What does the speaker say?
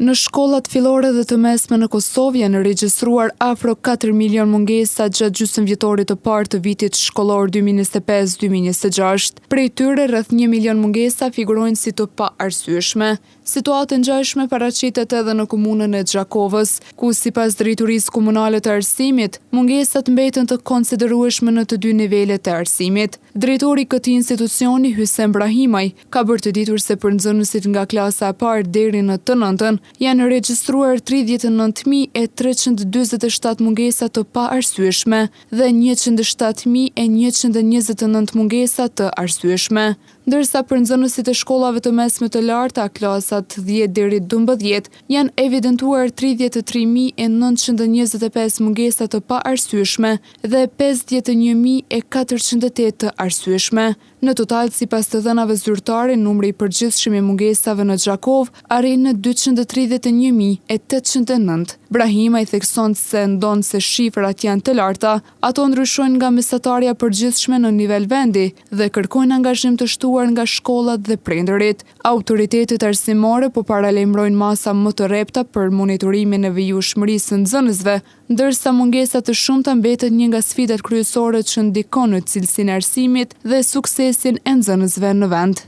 Në shkollat fillore dhe të mesme në Kosovë janë regjistruar afro 4 milion mungesa gjatë gjysmëvjetorit të parë të vitit shkollor 2025-2026. Prej tyre rreth 1 milion mungesa figurojnë si të paarsyeshme. Situatë ngjashme paraqitet edhe në komunën e Xhakovës, ku sipas drejtorisë komunale të arsimit, mungesat mbeten të konsiderueshme në të dy nivelet e arsimit. Drejtori i këtij institucioni, Hysem Brahimaj, ka bërë të ditur se për nxënësit nga klasa e parë deri në të nëntën janë regjistruar 39.347 mungesa të paarsyeshme dhe 107.129 mungesa të arsyeshme, ndërsa për nxënësit e shkollave të mesme të larta, klasat 10 deri 12, janë evidentuar 33.925 mungesa të paarsyeshme dhe 51.408 të arsyeshme. Në total, sipas të dhënave zyrtare, numri i përgjithshëm i mungesave në Xhakovë arrin në 231.809. Brahimaj thekson se ndonë se shifrat janë të larta, ato ndryshojnë nga mesatarja përgjithshme në nivel vendi dhe kërkojnë angazhim të shtuar nga shkollat dhe prindërit. Autoritetet arsimore po paralajmërojnë masa më të rrepta për monitorimin e vijshmërisë së nxënësve, ndërsa mungesa të shumta mbetet një nga sfidat kryesore që ndikon në cilësinë e arsimit dhe suksesin e nxënësve në vend.